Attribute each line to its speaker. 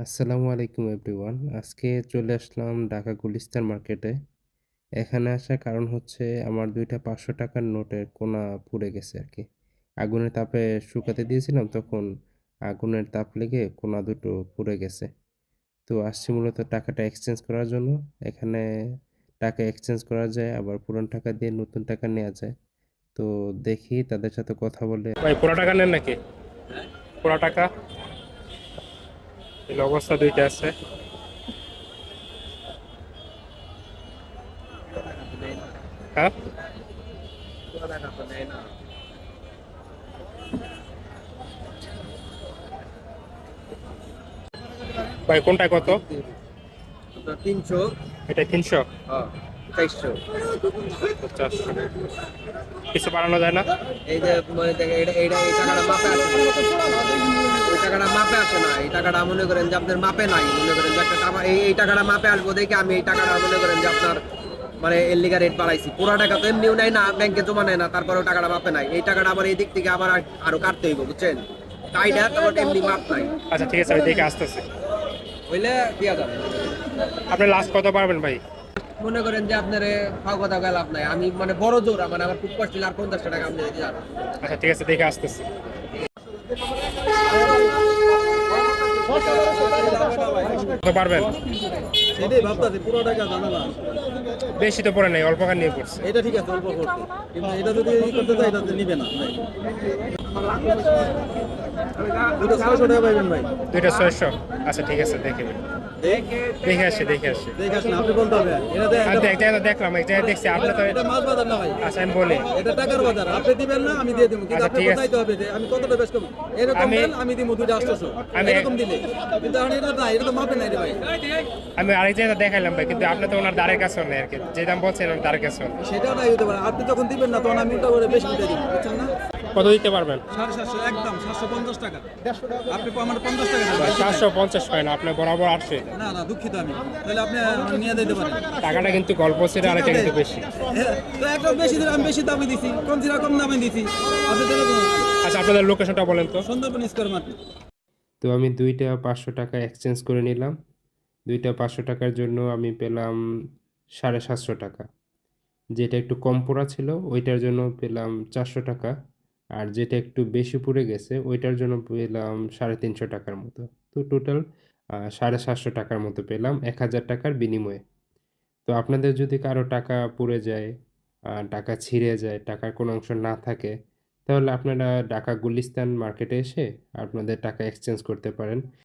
Speaker 1: আসসালামু আলাইকুম এভরিওয়ান। আজকে চলে আসলাম ঢাকা গুলিস্তান মার্কেটে। এখানে আসার কারণ হচ্ছে আমার ২ টা ৳৫০০ র নোটের কোনা পুড়ে গেছে আরকি। আগুনের তাপে শুকাতে দিয়েছিলাম তখন আগুনের তাপ লেগে কোনা দুটো পুড়ে গেছে। তো আসছি মূলত টাকাটা এক্সচেঞ্জ করার জন্য। এখানে টাকা এক্সচেঞ্জ করা যায় আবার পুরান টাকা দিয়ে নতুন টাকা নেয়া যায়। তো দেখি তাদের সাথে কথা বলে
Speaker 2: ভাই পুরা টাকা নেন নাকি? পুরা টাকা এই অবস্থা দুইটা আছে। হ্যাঁ, ভাই কোনটা কত?
Speaker 3: আপনার ৩০০,
Speaker 2: এটা ৩০০,
Speaker 3: ৪০০।
Speaker 2: ৪০০। কিছু বাড়ানো যায় না?
Speaker 3: এই যে মানে দেখেন এটা এই টাকাটা মাপে আসে না। ওই টাকাটা মাপে আসে না। এই টাকাটা মনে করেন যে আপনার মাপে নাই। মনে করেন যে একটা টাকা এই টাকাটা মাপে আসবো দেখে আমি এই টাকাটা মনে করেন যে আপনার মানে এর লিগা রেট বাড়াইছি। পুরা টাকা তো এমনিও নেয় না, ব্যাংকে জমা নেয় না, তারপরেও টাকাটা মাপে নাই। এই টাকাটা আবার এই দিক থেকে আবার আরো কাটতে হইব, বুঝছেন? কাইডা তারপর এমনি মাপ নাই।
Speaker 2: আচ্ছা ঠিক আছে, আমি দেখে আসতেছি।
Speaker 3: হইলে দিয়া যাবে।
Speaker 2: আপনি লাস্ট কত পারবেন ভাই?
Speaker 3: মনে করেন যে আপনার ফাও কথা কয়ে লাভ নাই। আমি মানে বড় জোর মানে আমার খুব কষ্ট আর ৫০ টাকা আপনি দিয়ে যাবেন।
Speaker 2: আচ্ছা ঠিক আছে, দেখে আসতেছি। কত পারবেন?
Speaker 4: সেটাই ভাবতাছি পুরো টাকা জানা না।
Speaker 2: বেশি তো পড়ে নাই, অল্প খান নিয়ে পড়ছে।
Speaker 4: এটা ঠিক আছে অল্প করছে, কিন্তু এটা যদি করতে চাই এটা নিবে না ভাই। দুটো ৬০০ টাকা পাইবেন ভাই।
Speaker 2: দুইটা ৬০০। আচ্ছা ঠিক আছে, দেখে দেখে আসি।
Speaker 4: দেখে আসেন, আপনি বলতে হবে এটা
Speaker 2: আমি তো এক জায়গায় দেখলাম, এক জায়গায় দেখছি আপনি তো।
Speaker 4: এটা মাছ বাজার না ভাই,
Speaker 2: আচ্ছা আমি বলি।
Speaker 4: এটা টাকার বাজার। আপনি দিবেন না আমি দিয়ে দিব, কিন্তু
Speaker 2: আচ্ছা,
Speaker 4: আপনি
Speaker 2: ঠিক আছে।
Speaker 4: বোঝাইতে হবে যে আমি কতটা বেশ করব। এরকম দেন আমি দিব 2টা 800, এরকম দিলে। কিন্তু এখন এটা না, এটা তো মাপে নাই রে ভাই।
Speaker 2: আমি আরেক জায়গায় দেখাইলাম ভাই, কিন্তু আপনি তো ওনার দ্বারের কাছে নেই আর কি, যে দাম বলছেন ওনার দ্বারের কাছে।
Speaker 4: সেটা নাই হতে পারে, আপনি যখন দিবেন না তখন আমি ওটা করে বেশি দিয়ে দিব, বুঝছেন না?
Speaker 2: কত দিতে পারবেন?
Speaker 4: 750 একদম 750 টাকা। আপনি আমার 50 টাকা দেবেন।
Speaker 2: 750 হয় না, আপনার বরাবর 800।
Speaker 4: না না, দুঃখিত আমি। তাহলে আপনি নিয়ে দিতে পারেন।
Speaker 2: টাকাটা কিন্তু গল্প ছিল, আরেকটা কিন্তু বেশি।
Speaker 4: তো একটা বেশি দিলে আমি বেশি দামে দিছি, কম ছিল কম দামে দিছি। আপনি দিলে
Speaker 2: আচ্ছা আপনাদের লোকেশনটা বলেন তো।
Speaker 4: Sundarban square market.
Speaker 1: তো আমি ২ টা ৳৫০০ এক্সচেঞ্জ করে নিলাম। ২ টা ৳৫০০ র জন্য আমি পেলাম ৳৭৫০। যেটা একটু কম পোড়া ছিল ওইটার জন্য পেলাম ৳৪০০। আর যেটা একটু বেশি পুড়ে গেছে ওইটার জন্য পেলাম ৳৩৫০ র মতো। তো টোটাল ৳৭৫০ র মতো পেলাম ৳১,০০০ র বিনিময়ে। তো আপনাদের যদি কারো টাকা পুড়ে যায়, টাকা ছিঁড়ে যায়, টাকার কোনো অংশ না থাকে, তাহলে আপনারা ঢাকা গুলিস্তান মার্কেটে এসে আপনাদের টাকা এক্সচেঞ্জ করতে পারেন।